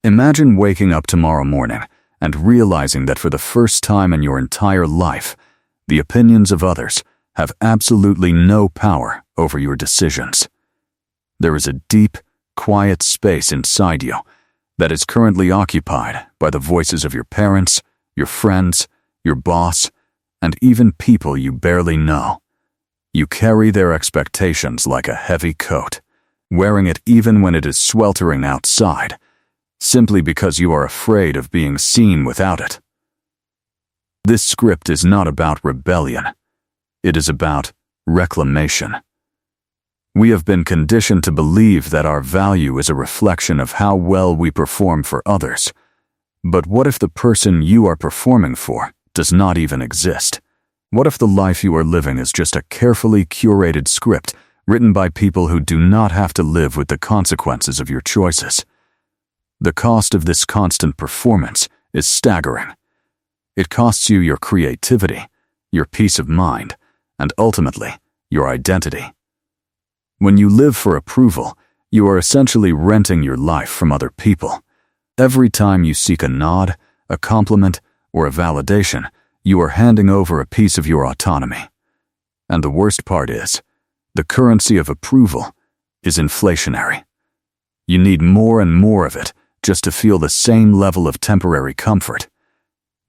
Imagine waking up tomorrow morning and realizing that for the first time in your entire life, the opinions of others have absolutely no power over your decisions. There is a deep, quiet space inside you that is currently occupied by the voices of your parents, your friends, your boss, and even people you barely know. You carry their expectations like a heavy coat, wearing it even when it is sweltering outside, simply because you are afraid of being seen without it. This script is not about rebellion. It is about reclamation. We have been conditioned to believe that our value is a reflection of how well we perform for others. But what if the person you are performing for does not even exist? What if the life you are living is just a carefully curated script written by people who do not have to live with the consequences of your choices? The cost of this constant performance is staggering. It costs you your creativity, your peace of mind, and ultimately, your identity. When you live for approval, you are essentially renting your life from other people. Every time you seek a nod, a compliment, or a validation, you are handing over a piece of your autonomy. And the worst part is, the currency of approval is inflationary. You need more and more of it just to feel the same level of temporary comfort.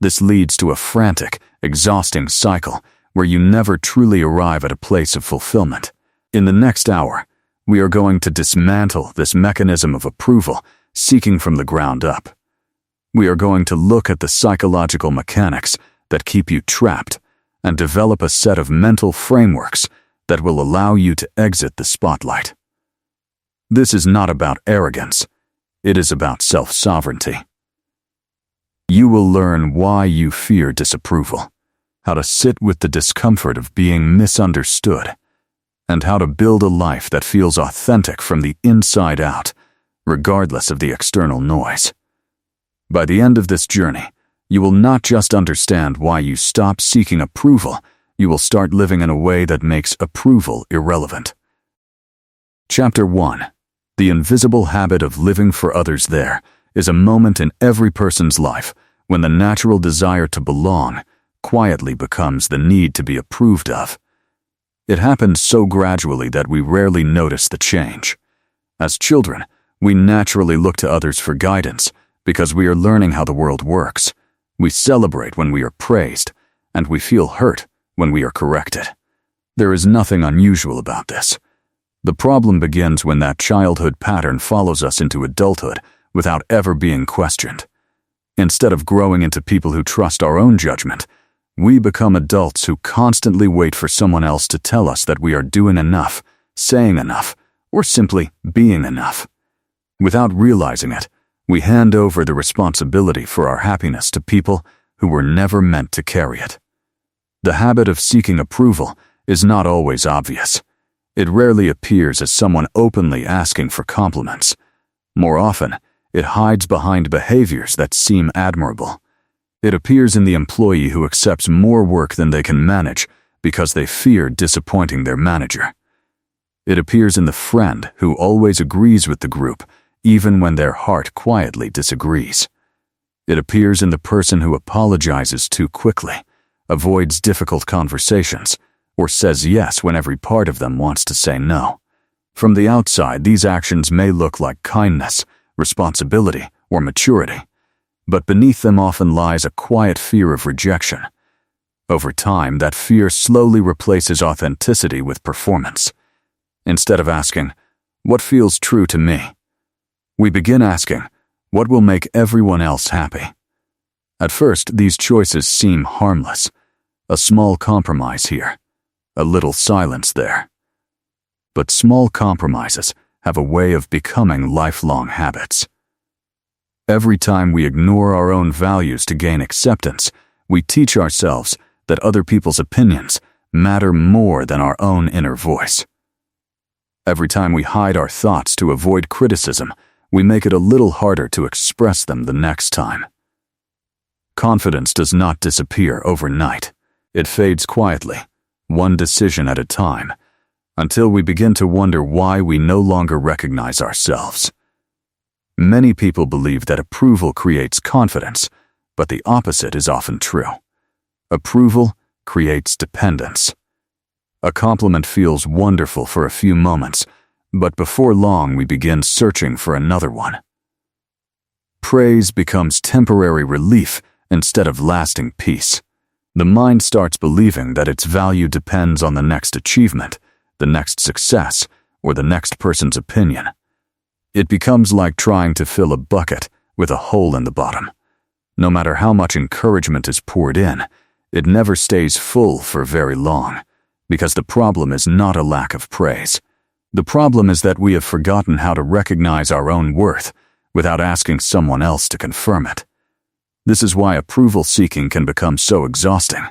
This leads to a frantic, exhausting cycle where you never truly arrive at a place of fulfillment. In the next hour, we are going to dismantle this mechanism of approval, seeking from the ground up. We are going to look at the psychological mechanics that keep you trapped and develop a set of mental frameworks that will allow you to exit the spotlight. This is not about arrogance. It is about self-sovereignty. You will learn why you fear disapproval, how to sit with the discomfort of being misunderstood, and how to build a life that feels authentic from the inside out, regardless of the external noise. By the end of this journey, you will not just understand why you stop seeking approval, you will start living in a way that makes approval irrelevant. Chapter 1. The invisible habit of living for others. There is a moment in every person's life when the natural desire to belong quietly becomes the need to be approved of. It happens so gradually that we rarely notice the change. As children, we naturally look to others for guidance because we are learning how the world works. We celebrate when we are praised, and we feel hurt when we are corrected. There is nothing unusual about this. The problem begins when that childhood pattern follows us into adulthood without ever being questioned. Instead of growing into people who trust our own judgment, we become adults who constantly wait for someone else to tell us that we are doing enough, saying enough, or simply being enough. Without realizing it, we hand over the responsibility for our happiness to people who were never meant to carry it. The habit of seeking approval is not always obvious. It rarely appears as someone openly asking for compliments. More often, it hides behind behaviors that seem admirable. It appears in the employee who accepts more work than they can manage because they fear disappointing their manager. It appears in the friend who always agrees with the group, even when their heart quietly disagrees. It appears in the person who apologizes too quickly, avoids difficult conversations, or says yes when every part of them wants to say no. From the outside, these actions may look like kindness, responsibility, or maturity, but beneath them often lies a quiet fear of rejection. Over time, that fear slowly replaces authenticity with performance. Instead of asking, "What feels true to me?" we begin asking, "What will make everyone else happy?" At first, these choices seem harmless. A small compromise here, a little silence there. But small compromises have a way of becoming lifelong habits. Every time we ignore our own values to gain acceptance, we teach ourselves that other people's opinions matter more than our own inner voice. Every time we hide our thoughts to avoid criticism, we make it a little harder to express them the next time. Confidence does not disappear overnight. It fades quietly, one decision at a time, until we begin to wonder why we no longer recognize ourselves. Many people believe that approval creates confidence, but the opposite is often true. Approval creates dependence. A compliment feels wonderful for a few moments, but before long we begin searching for another one. Praise becomes temporary relief instead of lasting peace. The mind starts believing that its value depends on the next achievement, the next success, or the next person's opinion. It becomes like trying to fill a bucket with a hole in the bottom. No matter how much encouragement is poured in, it never stays full for very long, because the problem is not a lack of praise. The problem is that we have forgotten how to recognize our own worth without asking someone else to confirm it. This is why approval seeking can become so exhausting.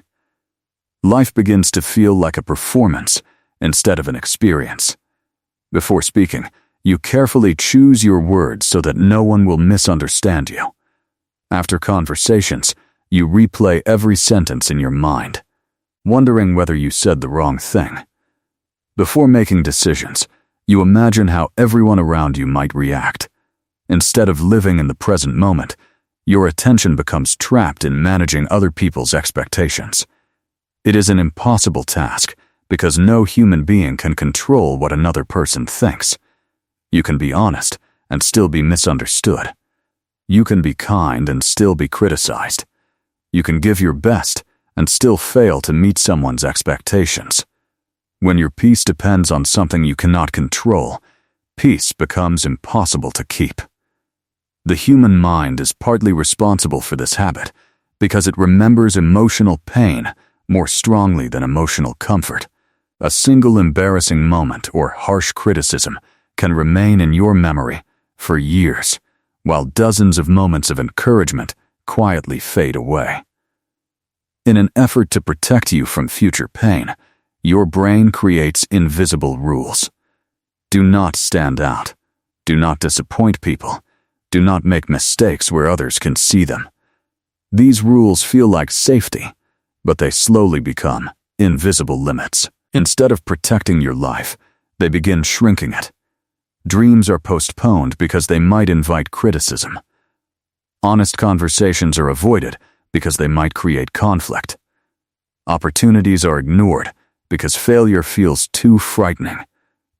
Life begins to feel like a performance instead of an experience. Before speaking, you carefully choose your words so that no one will misunderstand you. After conversations, you replay every sentence in your mind, wondering whether you said the wrong thing. Before making decisions, you imagine how everyone around you might react. Instead of living in the present moment, your attention becomes trapped in managing other people's expectations. It is an impossible task because no human being can control what another person thinks. You can be honest and still be misunderstood. You can be kind and still be criticized. You can give your best and still fail to meet someone's expectations. When your peace depends on something you cannot control, peace becomes impossible to keep. The human mind is partly responsible for this habit because it remembers emotional pain more strongly than emotional comfort. A single embarrassing moment or harsh criticism can remain in your memory for years, while dozens of moments of encouragement quietly fade away. In an effort to protect you from future pain, your brain creates invisible rules. Do not stand out. Do not disappoint people. Do not make mistakes where others can see them. These rules feel like safety, but they slowly become invisible limits. Instead of protecting your life, they begin shrinking it. Dreams are postponed because they might invite criticism. Honest conversations are avoided because they might create conflict. Opportunities are ignored because failure feels too frightening.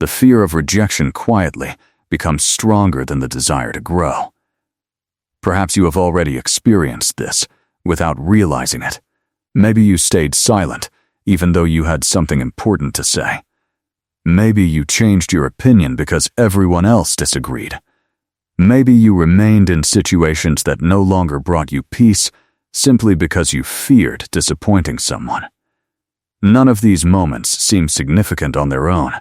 The fear of rejection quietly becomes stronger than the desire to grow. Perhaps you have already experienced this without realizing it. Maybe you stayed silent even though you had something important to say. Maybe you changed your opinion because everyone else disagreed. Maybe you remained in situations that no longer brought you peace simply because you feared disappointing someone. None of these moments seem significant on their own,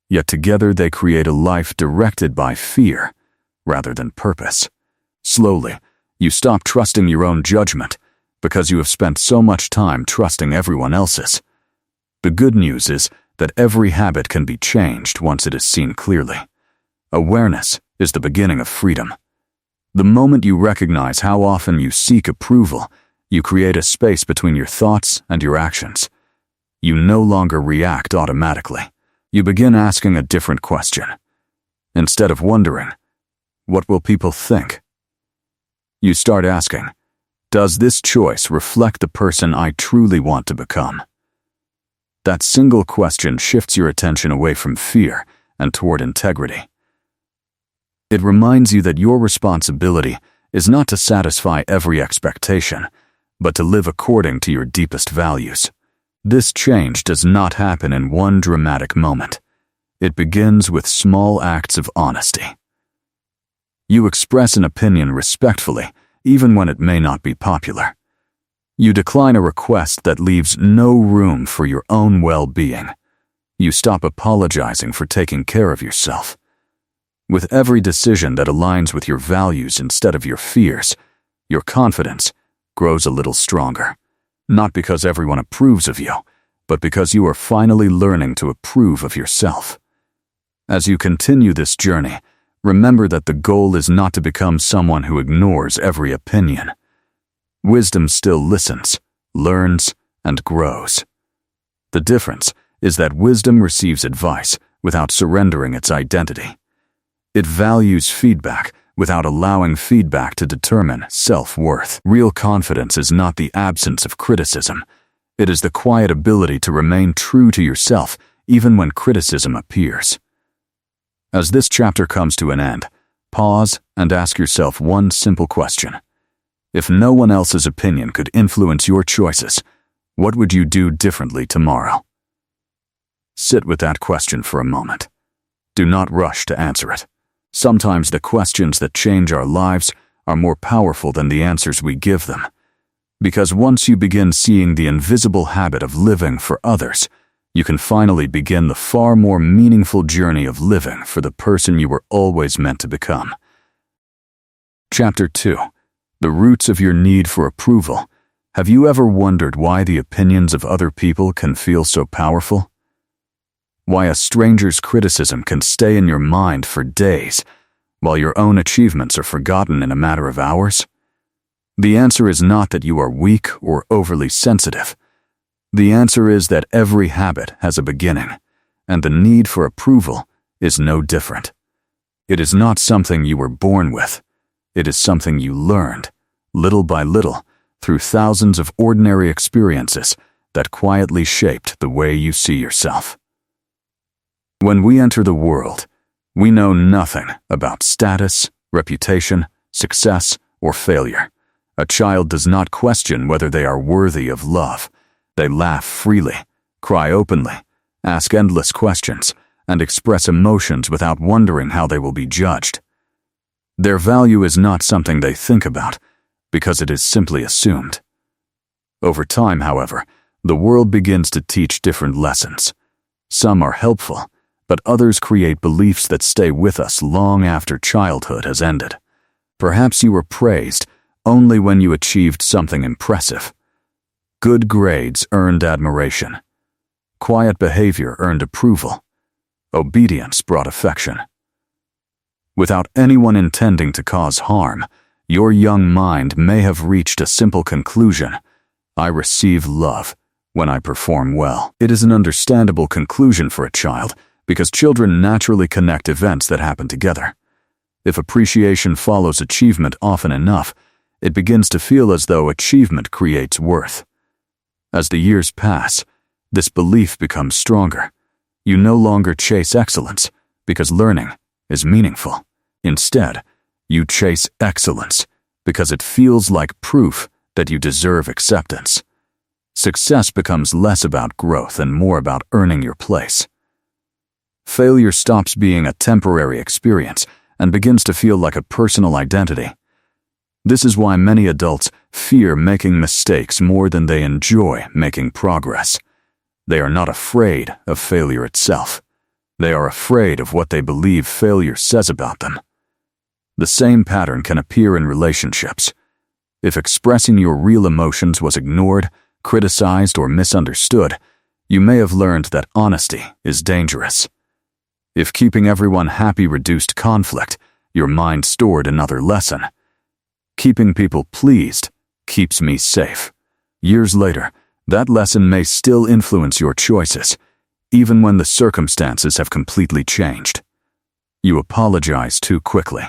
yet together they create a life directed by fear rather than purpose. Slowly, you stop trusting your own judgment because you have spent so much time trusting everyone else's. The good news is that every habit can be changed once it is seen clearly. Awareness is the beginning of freedom. The moment you recognize how often you seek approval, you create a space between your thoughts and your actions. You no longer react automatically. You begin asking a different question. Instead of wondering, "What will people think?" you start asking, "Does this choice reflect the person I truly want to become?" That single question shifts your attention away from fear and toward integrity. It reminds you that your responsibility is not to satisfy every expectation, but to live according to your deepest values. This change does not happen in one dramatic moment. It begins with small acts of honesty. You express an opinion respectfully, even when it may not be popular. You decline a request that leaves no room for your own well-being. You stop apologizing for taking care of yourself. With every decision that aligns with your values instead of your fears, your confidence grows a little stronger. Not because everyone approves of you, but because you are finally learning to approve of yourself. As you continue this journey, remember that the goal is not to become someone who ignores every opinion. Wisdom still listens, learns, and grows. The difference is that wisdom receives advice without surrendering its identity. It values feedback without allowing feedback to determine self-worth. Real confidence is not the absence of criticism. It is the quiet ability to remain true to yourself even when criticism appears. As this chapter comes to an end, pause and ask yourself one simple question. If no one else's opinion could influence your choices, what would you do differently tomorrow? Sit with that question for a moment. Do not rush to answer it. Sometimes the questions that change our lives are more powerful than the answers we give them. Because once you begin seeing the invisible habit of living for others, you can finally begin the far more meaningful journey of living for the person you were always meant to become. Chapter 2. The Roots of Your Need for Approval. Have you ever wondered why the opinions of other people can feel so powerful? Why a stranger's criticism can stay in your mind for days, while your own achievements are forgotten in a matter of hours? The answer is not that you are weak or overly sensitive. The answer is that every habit has a beginning, and the need for approval is no different. It is not something you were born with. It is something you learned, little by little, through thousands of ordinary experiences that quietly shaped the way you see yourself. When we enter the world, we know nothing about status, reputation, success, or failure. A child does not question whether they are worthy of love. They laugh freely, cry openly, ask endless questions, and express emotions without wondering how they will be judged. Their value is not something they think about, because it is simply assumed. Over time, however, the world begins to teach different lessons. Some are helpful, but others create beliefs that stay with us long after childhood has ended. Perhaps you were praised only when you achieved something impressive. Good grades earned admiration. Quiet behavior earned approval. Obedience brought affection. Without anyone intending to cause harm, your young mind may have reached a simple conclusion: I receive love when I perform well. It is an understandable conclusion for a child, because children naturally connect events that happen together. If appreciation follows achievement often enough, it begins to feel as though achievement creates worth. As the years pass, this belief becomes stronger. You no longer chase excellence, because learning is meaningful. Instead, you chase excellence, because it feels like proof that you deserve acceptance. Success becomes less about growth and more about earning your place. Failure stops being a temporary experience and begins to feel like a personal identity. This is why many adults fear making mistakes more than they enjoy making progress. They are not afraid of failure itself. They are afraid of what they believe failure says about them. The same pattern can appear in relationships. If expressing your real emotions was ignored, criticized, or misunderstood, you may have learned that honesty is dangerous. If keeping everyone happy reduced conflict, your mind stored another lesson. Keeping people pleased keeps me safe. Years later, that lesson may still influence your choices, even when the circumstances have completely changed. You apologize too quickly,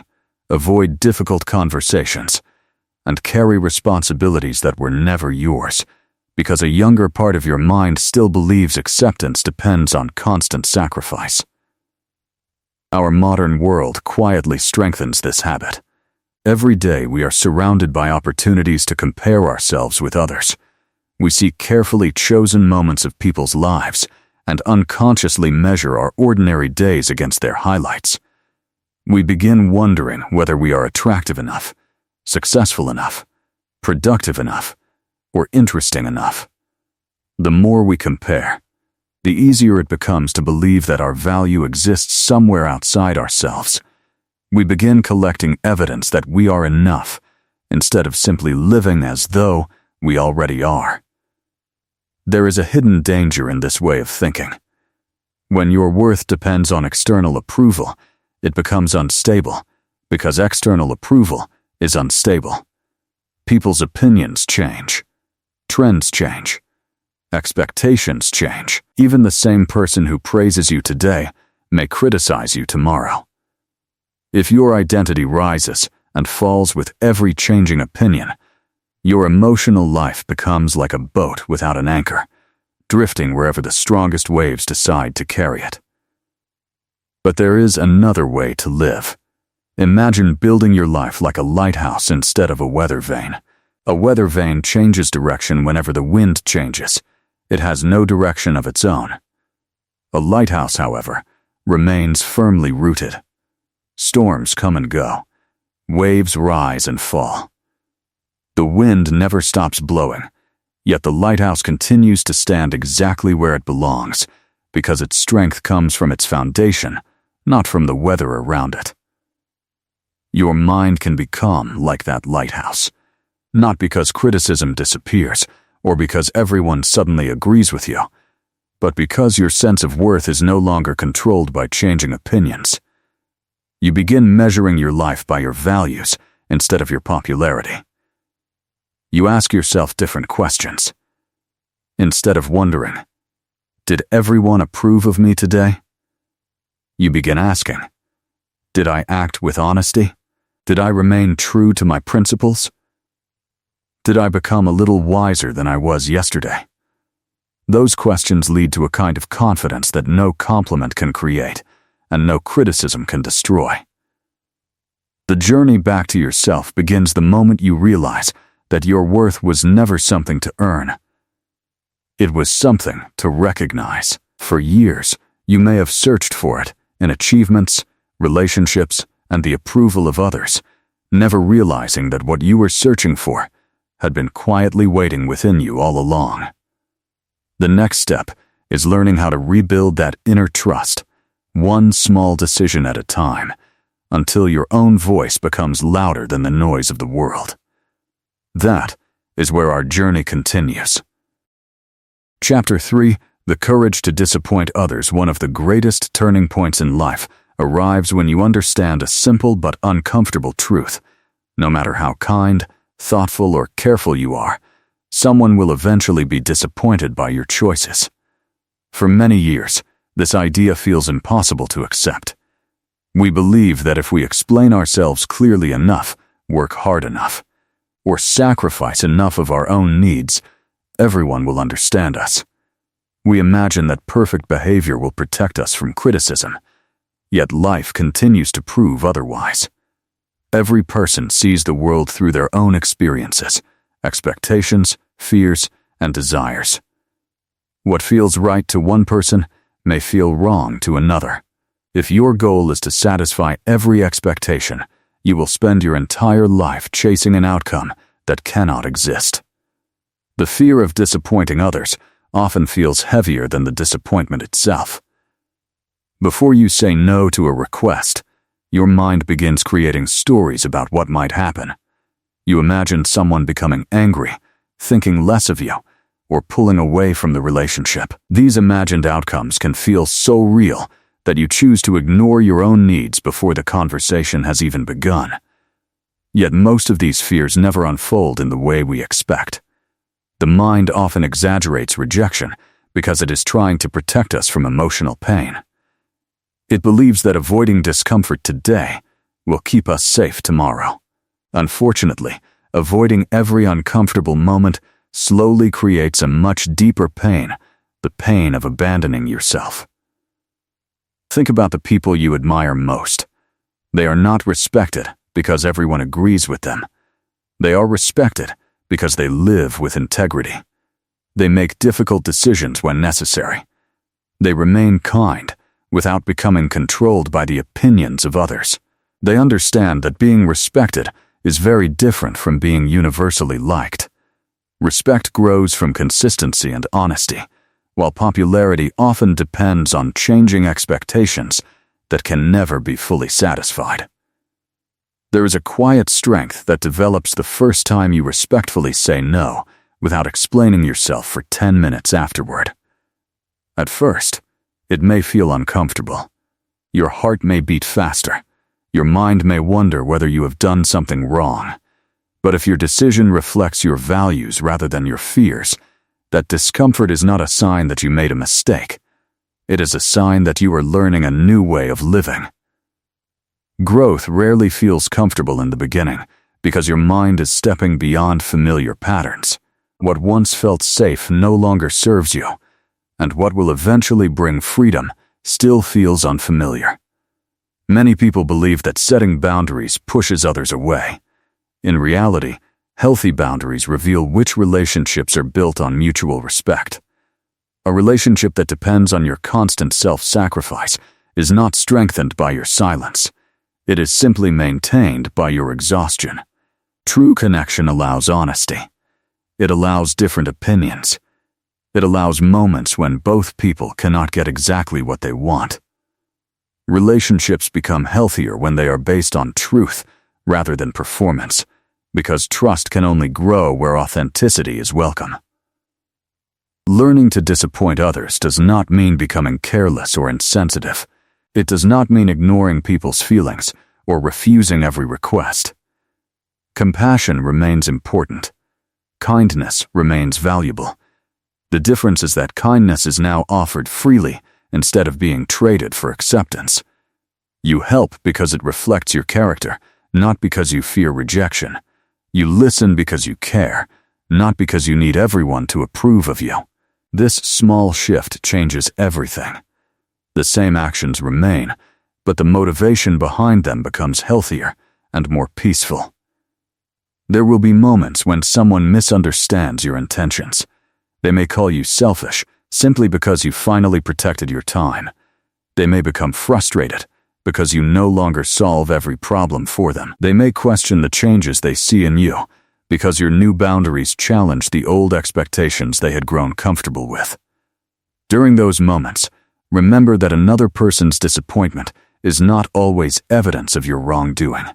avoid difficult conversations, and carry responsibilities that were never yours, because a younger part of your mind still believes acceptance depends on constant sacrifice. Our modern world quietly strengthens this habit. Every day we are surrounded by opportunities to compare ourselves with others. We see carefully chosen moments of people's lives and unconsciously measure our ordinary days against their highlights. We begin wondering whether we are attractive enough, successful enough, productive enough, or interesting enough. The more we compare, the easier it becomes to believe that our value exists somewhere outside ourselves. We begin collecting evidence that we are enough, instead of simply living as though we already are. There is a hidden danger in this way of thinking. When your worth depends on external approval, it becomes unstable, because external approval is unstable. People's opinions change. Trends change. Expectations change. Even the same person who praises you today may criticize you tomorrow. If your identity rises and falls with every changing opinion, your emotional life becomes like a boat without an anchor, drifting wherever the strongest waves decide to carry it. But there is another way to live. Imagine building your life like a lighthouse instead of a weather vane. A weather vane changes direction whenever the wind changes. It has no direction of its own. A lighthouse, however, remains firmly rooted. Storms come and go. Waves rise and fall. The wind never stops blowing, yet the lighthouse continues to stand exactly where it belongs, because its strength comes from its foundation, not from the weather around it. Your mind can become like that lighthouse, not because criticism disappears or because everyone suddenly agrees with you, but because your sense of worth is no longer controlled by changing opinions. You begin measuring your life by your values instead of your popularity. You ask yourself different questions. Instead of wondering, did everyone approve of me today? You begin asking, did I act with honesty? Did I remain true to my principles? Did I become a little wiser than I was yesterday? Those questions lead to a kind of confidence that no compliment can create and no criticism can destroy. The journey back to yourself begins the moment you realize that your worth was never something to earn. It was something to recognize. For years, you may have searched for it in achievements, relationships, and the approval of others, never realizing that what you were searching for had been quietly waiting within you all along. The next step is learning how to rebuild that inner trust, one small decision at a time, until your own voice becomes louder than the noise of the world. That is where our journey continues. Chapter 3, The Courage to Disappoint Others. One of the greatest turning points in life arrives when you understand a simple but uncomfortable truth. No matter how kind, thoughtful, or careful you are, someone will eventually be disappointed by your choices. For many years, this idea feels impossible to accept. We believe that if we explain ourselves clearly enough, work hard enough, or sacrifice enough of our own needs, everyone will understand us. We imagine that perfect behavior will protect us from criticism, yet life continues to prove otherwise. Every person sees the world through their own experiences, expectations, fears, and desires. What feels right to one person may feel wrong to another. If your goal is to satisfy every expectation, you will spend your entire life chasing an outcome that cannot exist. The fear of disappointing others often feels heavier than the disappointment itself. Before you say no to a request, your mind begins creating stories about what might happen. You imagine someone becoming angry, thinking less of you, or pulling away from the relationship. These imagined outcomes can feel so real that you choose to ignore your own needs before the conversation has even begun. Yet most of these fears never unfold in the way we expect. The mind often exaggerates rejection because it is trying to protect us from emotional pain. It believes that avoiding discomfort today will keep us safe tomorrow. Unfortunately, avoiding every uncomfortable moment slowly creates a much deeper pain, the pain of abandoning yourself. Think about the people you admire most. They are not respected because everyone agrees with them. They are respected because they live with integrity. They make difficult decisions when necessary. They remain kind without becoming controlled by the opinions of others. They understand that being respected is very different from being universally liked. Respect grows from consistency and honesty, while popularity often depends on changing expectations that can never be fully satisfied. There is a quiet strength that develops the first time you respectfully say no without explaining yourself for 10 minutes afterward. At first, it may feel uncomfortable. Your heart may beat faster. Your mind may wonder whether you have done something wrong. But if your decision reflects your values rather than your fears, that discomfort is not a sign that you made a mistake. It is a sign that you are learning a new way of living. Growth rarely feels comfortable in the beginning because your mind is stepping beyond familiar patterns. What once felt safe no longer serves you, and what will eventually bring freedom still feels unfamiliar. Many people believe that setting boundaries pushes others away. In reality, healthy boundaries reveal which relationships are built on mutual respect. A relationship that depends on your constant self-sacrifice is not strengthened by your silence. It is simply maintained by your exhaustion. True connection allows honesty. It allows different opinions. It allows moments when both people cannot get exactly what they want. Relationships become healthier when they are based on truth rather than performance, because trust can only grow where authenticity is welcome. Learning to disappoint others does not mean becoming careless or insensitive. It does not mean ignoring people's feelings or refusing every request. Compassion remains important. Kindness remains valuable. The difference is that kindness is now offered freely instead of being traded for acceptance. You help because it reflects your character, not because you fear rejection. You listen because you care, not because you need everyone to approve of you. This small shift changes everything. The same actions remain, but the motivation behind them becomes healthier and more peaceful. There will be moments when someone misunderstands your intentions. They may call you selfish simply because you finally protected your time. They may become frustrated because you no longer solve every problem for them. They may question the changes they see in you because your new boundaries challenge the old expectations they had grown comfortable with. During those moments, remember that another person's disappointment is not always evidence of your wrongdoing.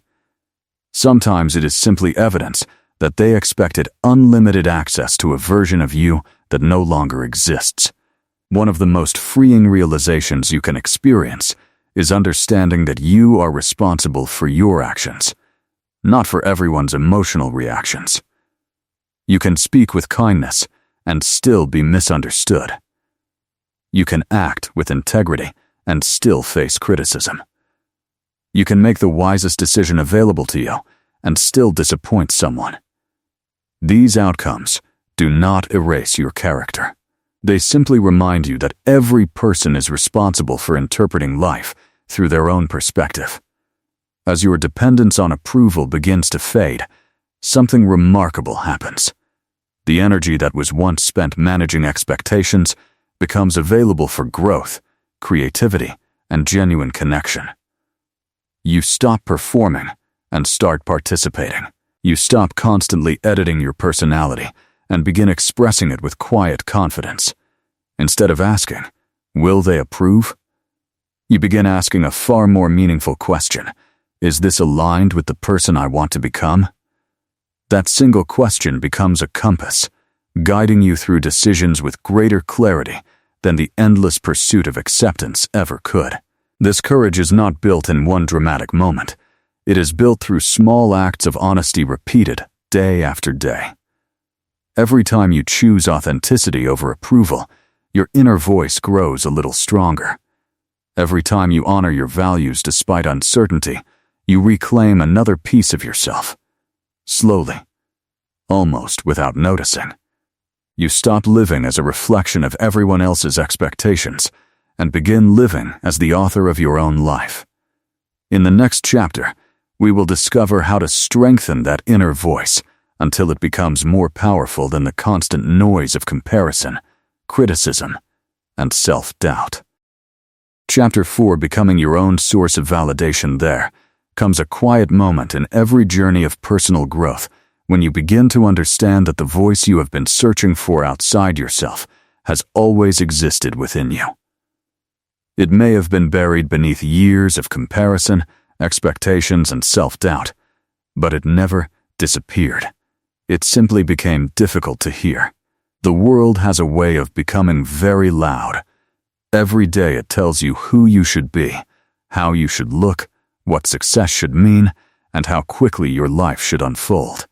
Sometimes it is simply evidence that they expected unlimited access to a version of you that no longer exists. One of the most freeing realizations you can experience is understanding that you are responsible for your actions, not for everyone's emotional reactions. You can speak with kindness and still be misunderstood. You can act with integrity and still face criticism. You can make the wisest decision available to you and still disappoint someone. These outcomes do not erase your character. They simply remind you that every person is responsible for interpreting life through their own perspective. As your dependence on approval begins to fade, something remarkable happens. The energy that was once spent managing expectations becomes available for growth, creativity, and genuine connection. You stop performing and start participating. You stop constantly editing your personality and begin expressing it with quiet confidence. Instead of asking, "Will they approve?" you begin asking a far more meaningful question: is this aligned with the person I want to become? That single question becomes a compass, guiding you through decisions with greater clarity than the endless pursuit of acceptance ever could. This courage is not built in one dramatic moment. It is built through small acts of honesty repeated day after day. Every time you choose authenticity over approval, your inner voice grows a little stronger. Every time you honor your values despite uncertainty, you reclaim another piece of yourself. Slowly, almost without noticing, you stop living as a reflection of everyone else's expectations and begin living as the author of your own life. In the next chapter, we will discover how to strengthen that inner voice until it becomes more powerful than the constant noise of comparison, criticism, and self-doubt. Chapter 4, Becoming Your Own Source of Validation. There comes a quiet moment in every journey of personal growth when you begin to understand that the voice you have been searching for outside yourself has always existed within you. It may have been buried beneath years of comparison, expectations, and self-doubt, but it never disappeared. It simply became difficult to hear. The world has a way of becoming very loud. Every day it tells you who you should be, how you should look, what success should mean, and how quickly your life should unfold.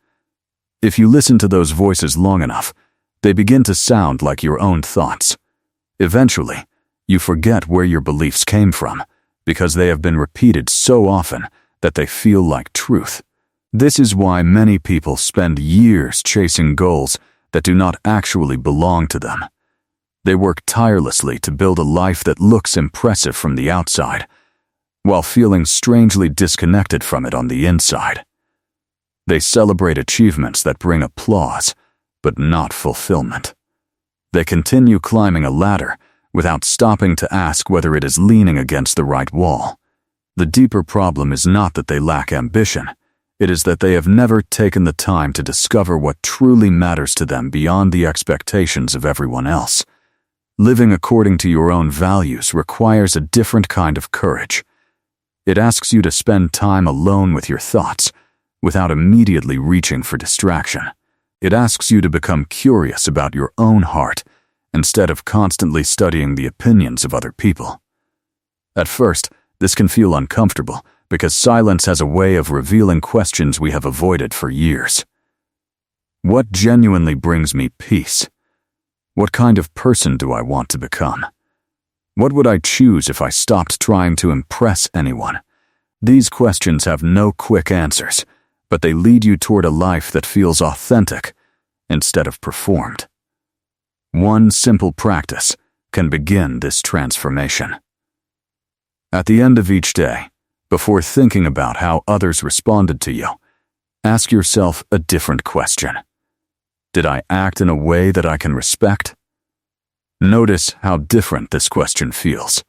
If you listen to those voices long enough, they begin to sound like your own thoughts. Eventually, you forget where your beliefs came from, because they have been repeated so often that they feel like truth. This is why many people spend years chasing goals that do not actually belong to them. They work tirelessly to build a life that looks impressive from the outside, while feeling strangely disconnected from it on the inside. They celebrate achievements that bring applause, but not fulfillment. They continue climbing a ladder without stopping to ask whether it is leaning against the right wall. The deeper problem is not that they lack ambition. It is that they have never taken the time to discover what truly matters to them beyond the expectations of everyone else. Living according to your own values requires a different kind of courage. It asks you to spend time alone with your thoughts, without immediately reaching for distraction. It asks you to become curious about your own heart, instead of constantly studying the opinions of other people. At first, this can feel uncomfortable, because silence has a way of revealing questions we have avoided for years. What genuinely brings me peace? What kind of person do I want to become? What would I choose if I stopped trying to impress anyone? These questions have no quick answers, but they lead you toward a life that feels authentic instead of performed. One simple practice can begin this transformation. At the end of each day, before thinking about how others responded to you, ask yourself a different question. Did I act in a way that I can respect? Notice how different this question feels.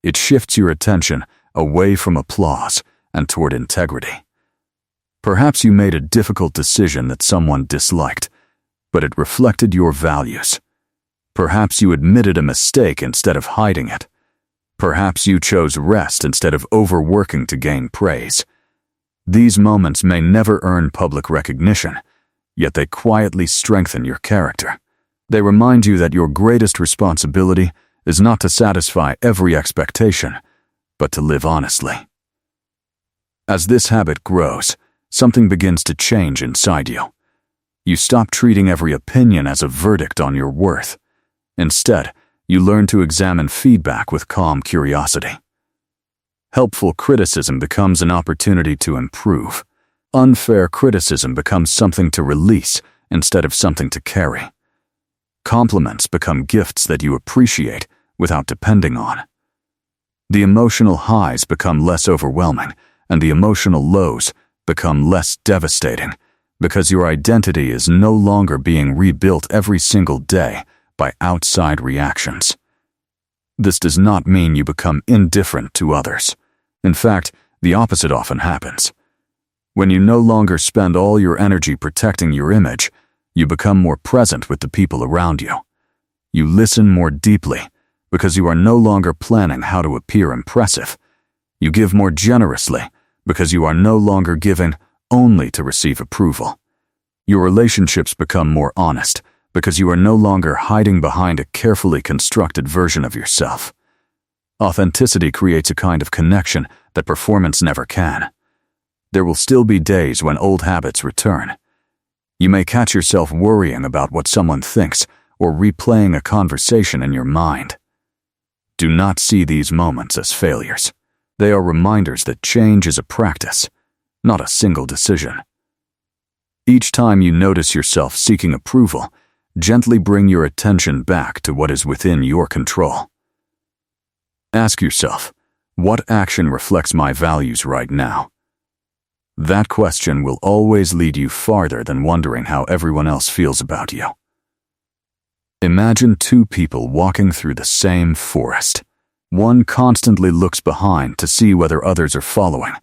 It shifts your attention away from applause and toward integrity. Perhaps you made a difficult decision that someone disliked, but it reflected your values. Perhaps you admitted a mistake instead of hiding it. Perhaps you chose rest instead of overworking to gain praise. These moments may never earn public recognition, yet they quietly strengthen your character. They remind you that your greatest responsibility is not to satisfy every expectation, but to live honestly. As this habit grows, something begins to change inside you. You stop treating every opinion as a verdict on your worth. Instead, you learn to examine feedback with calm curiosity. Helpful criticism becomes an opportunity to improve. Unfair criticism becomes something to release instead of something to carry. Compliments become gifts that you appreciate without depending on. The emotional highs become less overwhelming, and the emotional lows become less devastating, because your identity is no longer being rebuilt every single day by outside reactions. This does not mean you become indifferent to others. In fact, the opposite often happens. When you no longer spend all your energy protecting your image, you become more present with the people around you. You listen more deeply, because you are no longer planning how to appear impressive. You give more generously, because you are no longer giving only to receive approval. Your relationships become more honest, because you are no longer hiding behind a carefully constructed version of yourself. Authenticity creates a kind of connection that performance never can. There will still be days when old habits return. You may catch yourself worrying about what someone thinks or replaying a conversation in your mind. Do not see these moments as failures. They are reminders that change is a practice, not a single decision. Each time you notice yourself seeking approval, gently bring your attention back to what is within your control. Ask yourself, what action reflects my values right now? That question will always lead you farther than wondering how everyone else feels about you. Imagine two people walking through the same forest. One constantly looks behind to see whether others are following,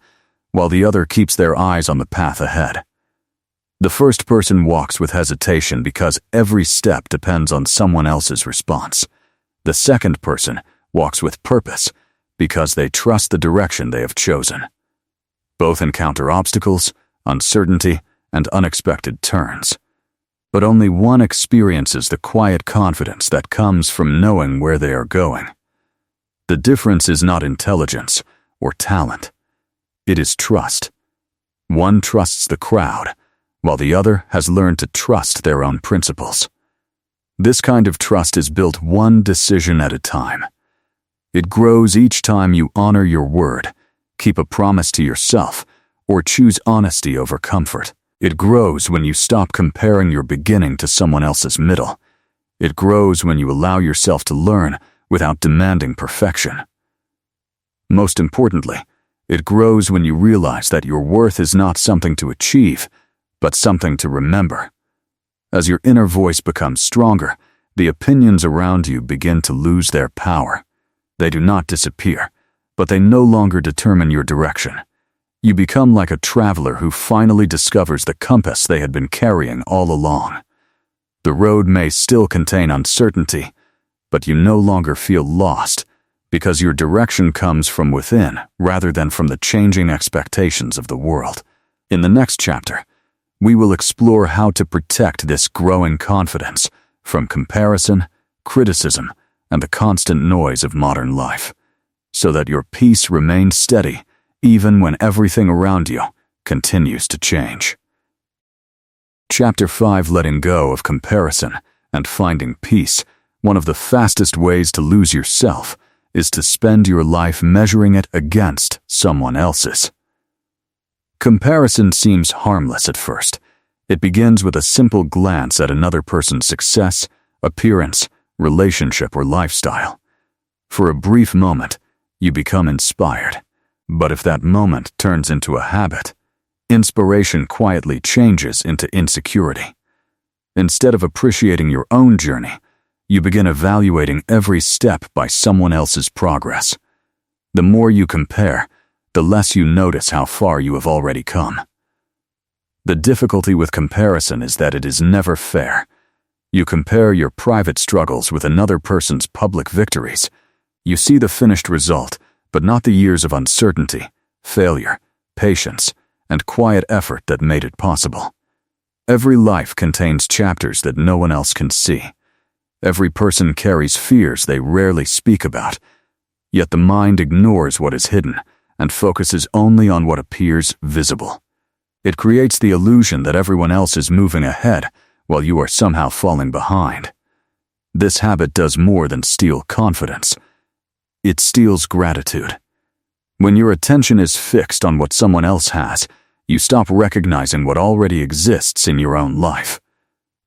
while the other keeps their eyes on the path ahead. The first person walks with hesitation because every step depends on someone else's response. The second person walks with purpose because they trust the direction they have chosen. Both encounter obstacles, uncertainty, and unexpected turns. But only one experiences the quiet confidence that comes from knowing where they are going. The difference is not intelligence or talent. It is trust. One trusts the crowd, while the other has learned to trust their own principles. This kind of trust is built one decision at a time. It grows each time you honor your word, keep a promise to yourself, or choose honesty over comfort. It grows when you stop comparing your beginning to someone else's middle. It grows when you allow yourself to learn without demanding perfection. Most importantly, it grows when you realize that your worth is not something to achieve, but something to remember. As your inner voice becomes stronger, the opinions around you begin to lose their power. They do not disappear, but they no longer determine your direction. You become like a traveler who finally discovers the compass they had been carrying all along. The road may still contain uncertainty, but you no longer feel lost because your direction comes from within rather than from the changing expectations of the world. In the next chapter, we will explore how to protect this growing confidence from comparison, criticism, and the constant noise of modern life, so that your peace remains steady even when everything around you continues to change. Chapter 5: Letting Go of Comparison and Finding Peace. One of the fastest ways to lose yourself is to spend your life measuring it against someone else's. Comparison seems harmless at first. It begins with a simple glance at another person's success, appearance, relationship, or lifestyle. For a brief moment, you become inspired. But if that moment turns into a habit, inspiration quietly changes into insecurity. Instead of appreciating your own journey, you begin evaluating every step by someone else's progress. The more you compare, the less you notice how far you have already come. The difficulty with comparison is that it is never fair. You compare your private struggles with another person's public victories. You see the finished result, but not the years of uncertainty, failure, patience, and quiet effort that made it possible. Every life contains chapters that no one else can see. Every person carries fears they rarely speak about, yet the mind ignores what is hidden and focuses only on what appears visible. It creates the illusion that everyone else is moving ahead while you are somehow falling behind. This habit does more than steal confidence. It steals gratitude. When your attention is fixed on what someone else has, you stop recognizing what already exists in your own life.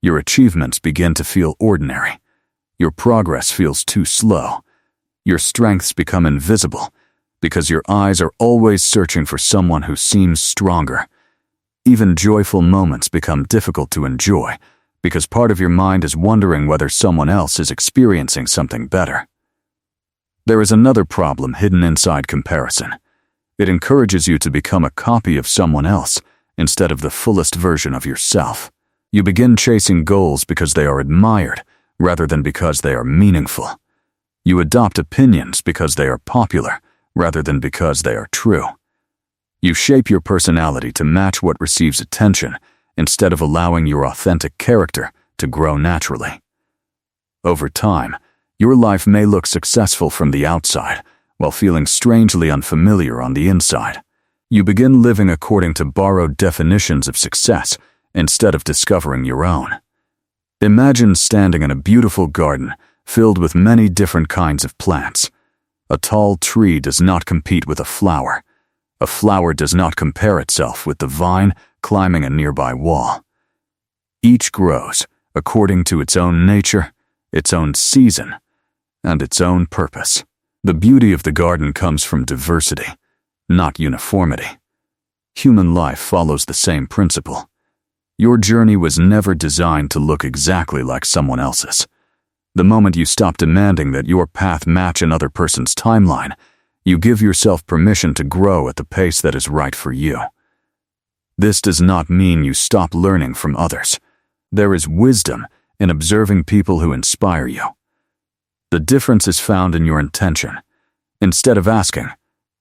Your achievements begin to feel ordinary. Your progress feels too slow. Your strengths become invisible because your eyes are always searching for someone who seems stronger. Even joyful moments become difficult to enjoy because part of your mind is wondering whether someone else is experiencing something better. There is another problem hidden inside comparison. It encourages you to become a copy of someone else instead of the fullest version of yourself. You begin chasing goals because they are admired rather than because they are meaningful. You adopt opinions because they are popular rather than because they are true. You shape your personality to match what receives attention instead of allowing your authentic character to grow naturally. Over time, your life may look successful from the outside while feeling strangely unfamiliar on the inside. You begin living according to borrowed definitions of success instead of discovering your own. Imagine standing in a beautiful garden filled with many different kinds of plants. A tall tree does not compete with a flower. A flower does not compare itself with the vine climbing a nearby wall. Each grows according to its own nature, its own season, and its own purpose. The beauty of the garden comes from diversity, not uniformity. Human life follows the same principle. Your journey was never designed to look exactly like someone else's. The moment you stop demanding that your path match another person's timeline, you give yourself permission to grow at the pace that is right for you. This does not mean you stop learning from others. There is wisdom in observing people who inspire you. The difference is found in your intention. Instead of asking,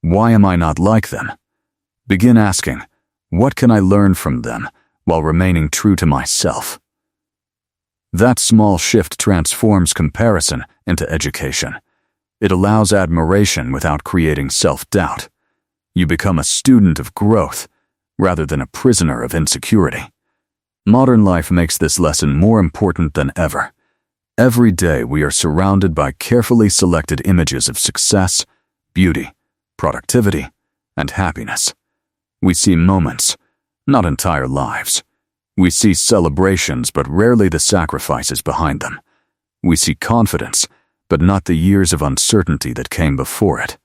"Why am I not like them?" begin asking, "What can I learn from them?" while remaining true to myself. That small shift transforms comparison into education. It allows admiration without creating self-doubt. You become a student of growth rather than a prisoner of insecurity. Modern life makes this lesson more important than ever. Every day we are surrounded by carefully selected images of success, beauty, productivity, and happiness. We see moments, not entire lives. We see celebrations, but rarely the sacrifices behind them. We see confidence, but not the years of uncertainty that came before it.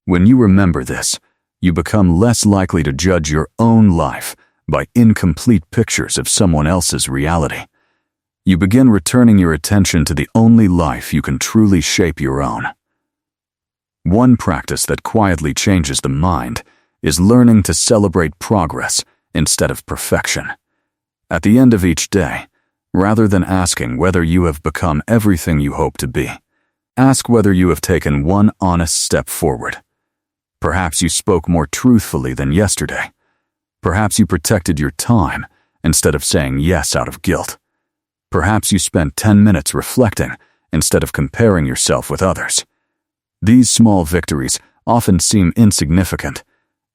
When you remember this, you become less likely to judge your own life by incomplete pictures of someone else's reality. You begin returning your attention to the only life you can truly shape your own. One practice that quietly changes the mind is learning to celebrate progress instead of perfection. At the end of each day, rather than asking whether you have become everything you hope to be, ask whether you have taken one honest step forward. Perhaps you spoke more truthfully than yesterday. Perhaps you protected your time instead of saying yes out of guilt. Perhaps you spent 10 minutes reflecting instead of comparing yourself with others. These small victories often seem insignificant,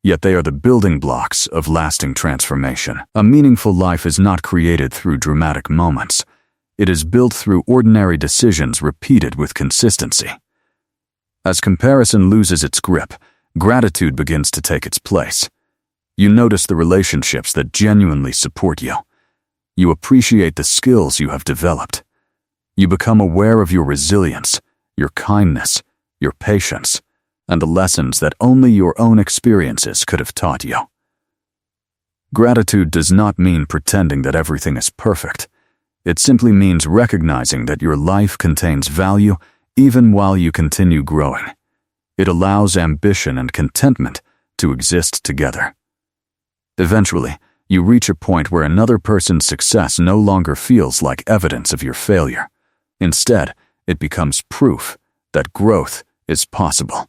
yet they are the building blocks of lasting transformation. A meaningful life is not created through dramatic moments. It is built through ordinary decisions repeated with consistency. As comparison loses its grip, gratitude begins to take its place. You notice the relationships that genuinely support you. You appreciate the skills you have developed. You become aware of your resilience, your kindness, your patience, and the lessons that only your own experiences could have taught you. Gratitude does not mean pretending that everything is perfect. It simply means recognizing that your life contains value even while you continue growing. It allows ambition and contentment to exist together. Eventually, you reach a point where another person's success no longer feels like evidence of your failure. Instead, it becomes proof that growth is possible.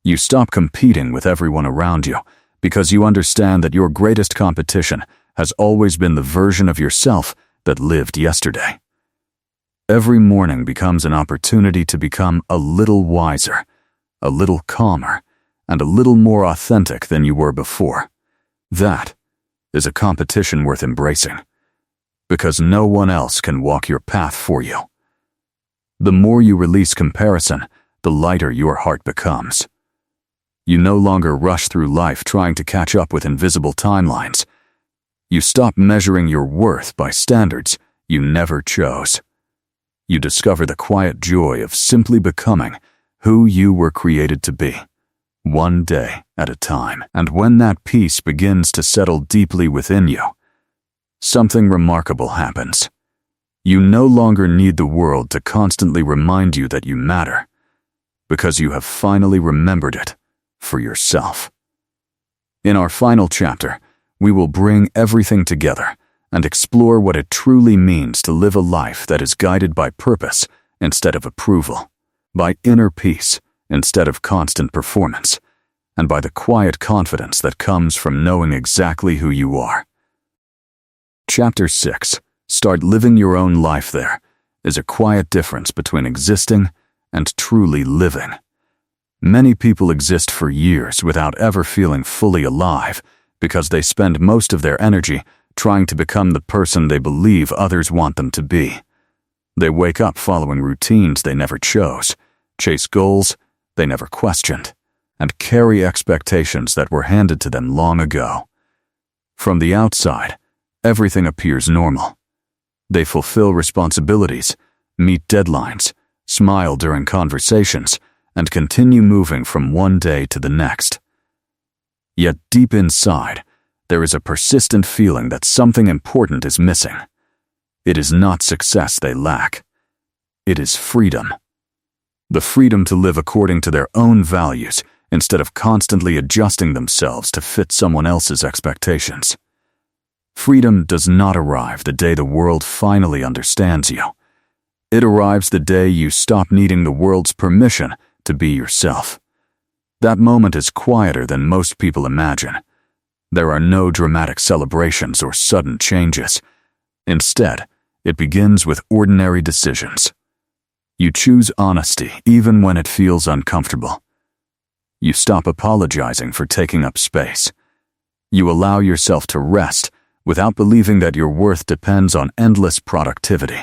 You stop competing with everyone around you because you understand that your greatest competition has always been the version of yourself that lived yesterday. Every morning becomes an opportunity to become a little wiser, a little calmer, and a little more authentic than you were before. That is a competition worth embracing, because no one else can walk your path for you. The more you release comparison, the lighter your heart becomes. You no longer rush through life trying to catch up with invisible timelines. You stop measuring your worth by standards you never chose. You discover the quiet joy of simply becoming who you were created to be, one day at a time. And when that peace begins to settle deeply within you, something remarkable happens. You no longer need the world to constantly remind you that you matter, because you have finally remembered it for yourself. In our final chapter, we will bring everything together and explore what it truly means to live a life that is guided by purpose instead of approval, by inner peace instead of constant performance, and by the quiet confidence that comes from knowing exactly who you are. Chapter 6, Start Living Your Own Life There, is a quiet difference between existing and truly living. Many people exist for years without ever feeling fully alive because they spend most of their energy trying to become the person they believe others want them to be. They wake up following routines they never chose, chase goals they never questioned, and carry expectations that were handed to them long ago. From the outside, everything appears normal. They fulfill responsibilities, meet deadlines, smile during conversations, and continue moving from one day to the next. Yet deep inside, there is a persistent feeling that something important is missing. It is not success they lack. It is freedom. The freedom to live according to their own values instead of constantly adjusting themselves to fit someone else's expectations. Freedom does not arrive the day the world finally understands you. It arrives the day you stop needing the world's permission to be yourself. That moment is quieter than most people imagine. There are no dramatic celebrations or sudden changes. Instead, it begins with ordinary decisions. You choose honesty even when it feels uncomfortable. You stop apologizing for taking up space. You allow yourself to rest without believing that your worth depends on endless productivity.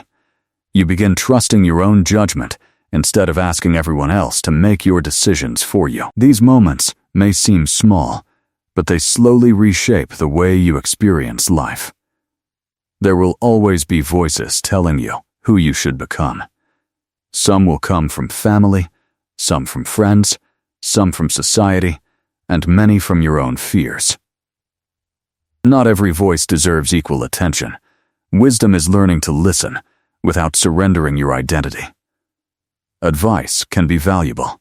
You begin trusting your own judgment instead of asking everyone else to make your decisions for you. These moments may seem small, but they slowly reshape the way you experience life. There will always be voices telling you who you should become. Some will come from family, some from friends, some from society, and many from your own fears. Not every voice deserves equal attention. Wisdom is learning to listen without surrendering your identity. Advice can be valuable.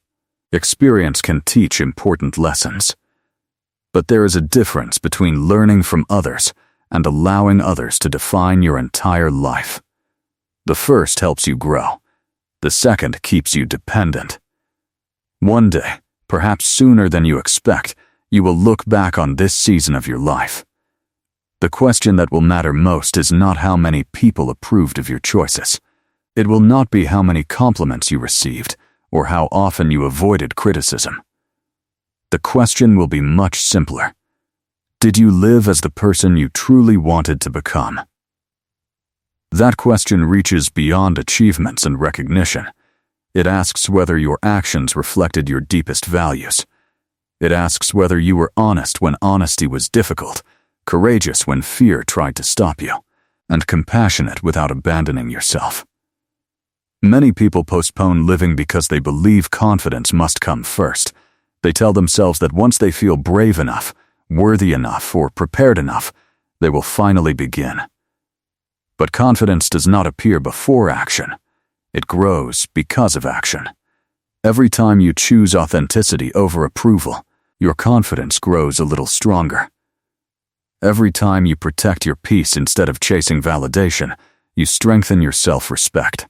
Experience can teach important lessons. But there is a difference between learning from others and allowing others to define your entire life. The first helps you grow. The second keeps you dependent. One day, perhaps sooner than you expect, you will look back on this season of your life. The question that will matter most is not how many people approved of your choices. It will not be how many compliments you received or how often you avoided criticism. The question will be much simpler. Did you live as the person you truly wanted to become? That question reaches beyond achievements and recognition. It asks whether your actions reflected your deepest values. It asks whether you were honest when honesty was difficult, courageous when fear tried to stop you, and compassionate without abandoning yourself. Many people postpone living because they believe confidence must come first. They tell themselves that once they feel brave enough, worthy enough, or prepared enough, they will finally begin. But confidence does not appear before action. It grows because of action. Every time you choose authenticity over approval, your confidence grows a little stronger. Every time you protect your peace instead of chasing validation, you strengthen your self-respect.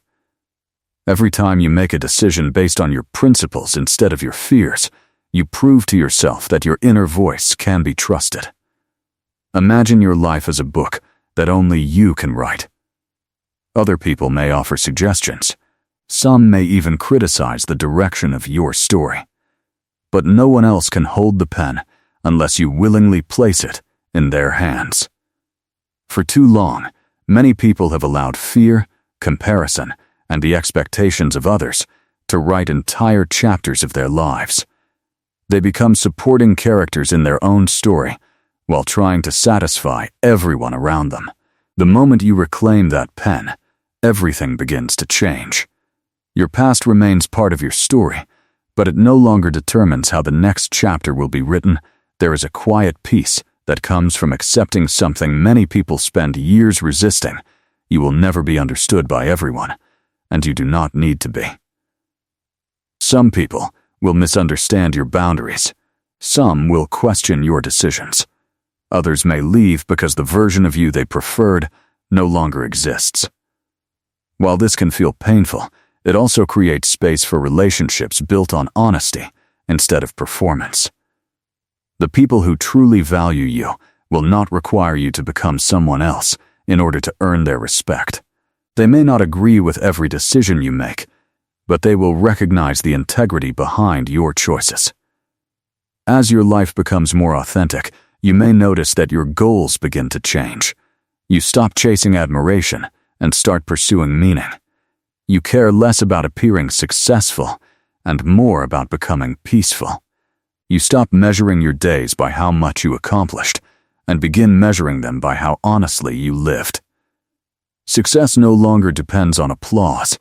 Every time you make a decision based on your principles instead of your fears, you prove to yourself that your inner voice can be trusted. Imagine your life as a book that only you can write. Other people may offer suggestions. Some may even criticize the direction of your story. But no one else can hold the pen unless you willingly place it in their hands. For too long, many people have allowed fear, comparison, and the expectations of others to write entire chapters of their lives. They become supporting characters in their own story while trying to satisfy everyone around them. The moment you reclaim that pen, everything begins to change. Your past remains part of your story, but it no longer determines how the next chapter will be written. There is a quiet peace that comes from accepting something many people spend years resisting. You will never be understood by everyone, and you do not need to be. Some people will misunderstand your boundaries. Some will question your decisions. Others may leave because the version of you they preferred no longer exists. While this can feel painful, it also creates space for relationships built on honesty instead of performance. The people who truly value you will not require you to become someone else in order to earn their respect. They may not agree with every decision you make, but they will recognize the integrity behind your choices. As your life becomes more authentic, you may notice that your goals begin to change. You stop chasing admiration and start pursuing meaning. You care less about appearing successful and more about becoming peaceful. You stop measuring your days by how much you accomplished and begin measuring them by how honestly you lived. Success no longer depends on applause.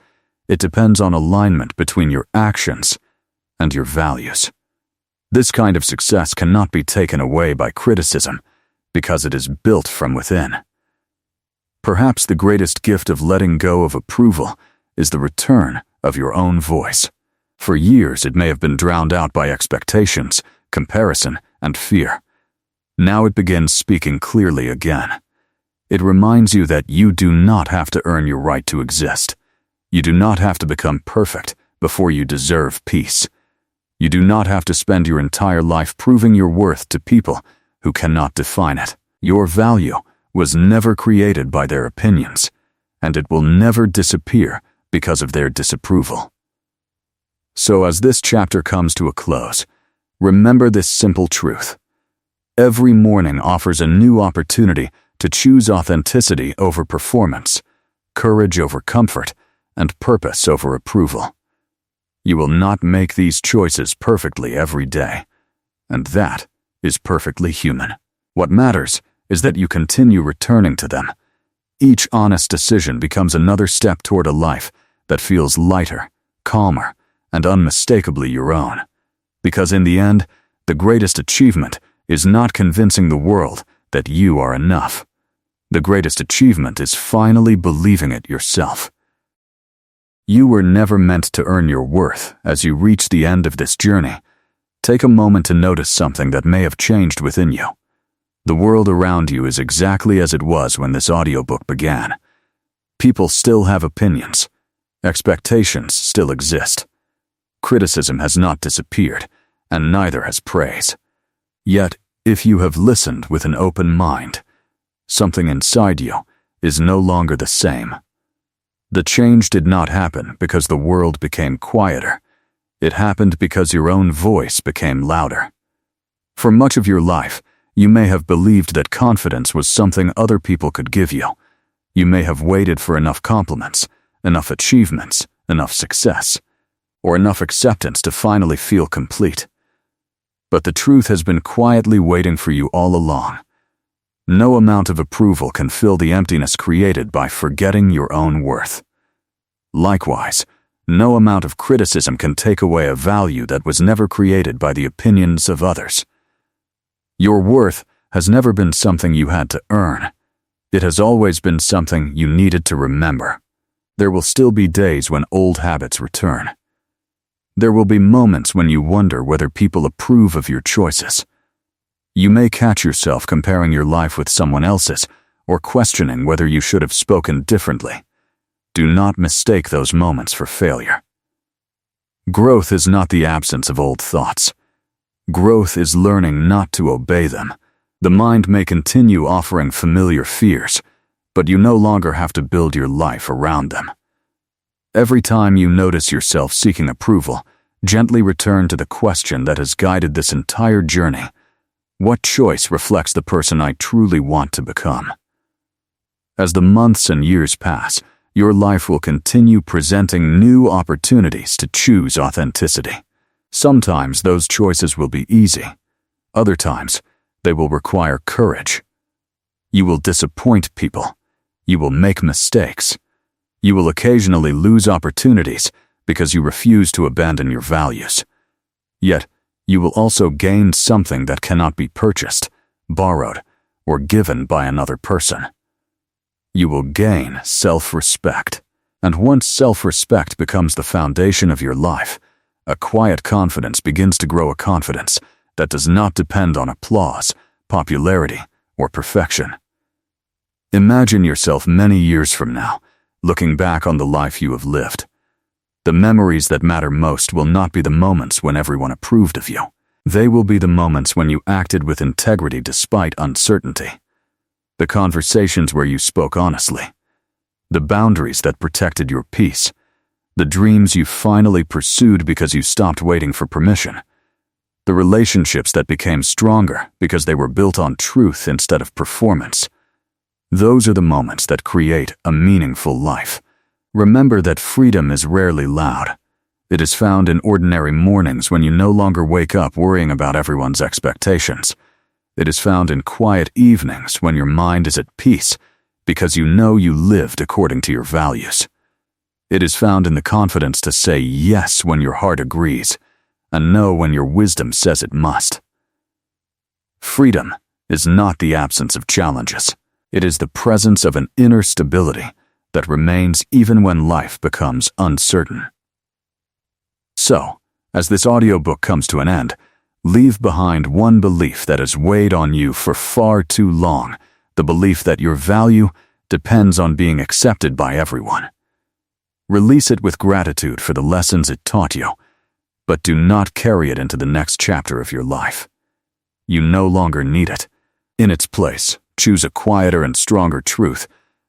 It depends on alignment between your actions and your values. This kind of success cannot be taken away by criticism because it is built from within. Perhaps the greatest gift of letting go of approval is the return of your own voice. For years, it may have been drowned out by expectations, comparison, and fear. Now it begins speaking clearly again. It reminds you that you do not have to earn your right to exist. You do not have to become perfect before you deserve peace. You do not have to spend your entire life proving your worth to people who cannot define it. Your value was never created by their opinions, and it will never disappear because of their disapproval. So as this chapter comes to a close, remember this simple truth. Every morning offers a new opportunity to choose authenticity over performance, courage over comfort, and purpose over approval. You will not make these choices perfectly every day, and that is perfectly human. What matters is that you continue returning to them. Each honest decision becomes another step toward a life that feels lighter, calmer, and unmistakably your own. Because in the end, the greatest achievement is not convincing the world that you are enough. The greatest achievement is finally believing it yourself. You were never meant to earn your worth. As you reach the end of this journey, take a moment to notice something that may have changed within you. The world around you is exactly as it was when this audiobook began. People still have opinions. Expectations still exist. Criticism has not disappeared, and neither has praise. Yet, if you have listened with an open mind, something inside you is no longer the same. The change did not happen because the world became quieter. It happened because your own voice became louder. For much of your life, you may have believed that confidence was something other people could give you. You may have waited for enough compliments, enough achievements, enough success, or enough acceptance to finally feel complete. But the truth has been quietly waiting for you all along. No amount of approval can fill the emptiness created by forgetting your own worth. Likewise, no amount of criticism can take away a value that was never created by the opinions of others. Your worth has never been something you had to earn. It has always been something you needed to remember. There will still be days when old habits return. There will be moments when you wonder whether people approve of your choices. You may catch yourself comparing your life with someone else's or questioning whether you should have spoken differently. Do not mistake those moments for failure. Growth is not the absence of old thoughts. Growth is learning not to obey them. The mind may continue offering familiar fears, but you no longer have to build your life around them. Every time you notice yourself seeking approval, gently return to the question that has guided this entire journey. What choice reflects the person I truly want to become? As the months and years pass, your life will continue presenting new opportunities to choose authenticity. Sometimes those choices will be easy. Other times, they will require courage. You will disappoint people. You will make mistakes. You will occasionally lose opportunities because you refuse to abandon your values. Yet, you will also gain something that cannot be purchased, borrowed, or given by another person. You will gain self-respect. And once self-respect becomes the foundation of your life, a quiet confidence begins to grow, a confidence that does not depend on applause, popularity, or perfection. Imagine yourself many years from now, looking back on the life you have lived. The memories that matter most will not be the moments when everyone approved of you. They will be the moments when you acted with integrity despite uncertainty. The conversations where you spoke honestly. The boundaries that protected your peace. The dreams you finally pursued because you stopped waiting for permission. The relationships that became stronger because they were built on truth instead of performance. Those are the moments that create a meaningful life. Remember that freedom is rarely loud. It is found in ordinary mornings when you no longer wake up worrying about everyone's expectations. It is found in quiet evenings when your mind is at peace because you know you lived according to your values. It is found in the confidence to say yes when your heart agrees, and no when your wisdom says it must. Freedom is not the absence of challenges. It is the presence of an inner stability that remains even when life becomes uncertain. So, as this audiobook comes to an end, leave behind one belief that has weighed on you for far too long, the belief that your value depends on being accepted by everyone. Release it with gratitude for the lessons it taught you, but do not carry it into the next chapter of your life. You no longer need it. In its place, choose a quieter and stronger truth.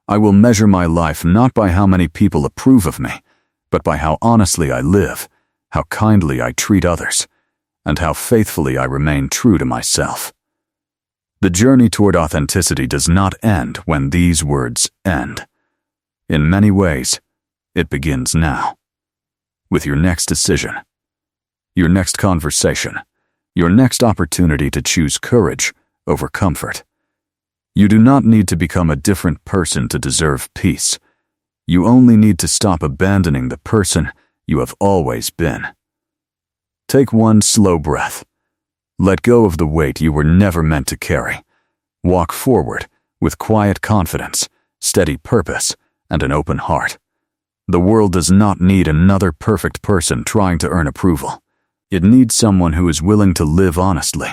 I will measure my life not by how many people approve of me, but by how honestly I live, how kindly I treat others, and how faithfully I remain true to myself. The journey toward authenticity does not end when these words end. In many ways, it begins now. With your next decision, your next conversation, your next opportunity to choose courage over comfort. You do not need to become a different person to deserve peace. You only need to stop abandoning the person you have always been. Take one slow breath. Let go of the weight you were never meant to carry. Walk forward with quiet confidence, steady purpose, and an open heart. The world does not need another perfect person trying to earn approval. It needs someone who is willing to live honestly,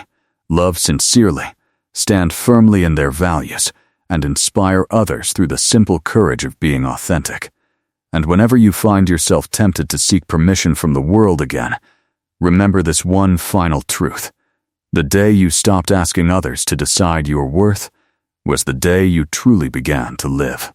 love sincerely, stand firmly in their values, and inspire others through the simple courage of being authentic. And whenever you find yourself tempted to seek permission from the world again, remember this one final truth. The day you stopped asking others to decide your worth was the day you truly began to live.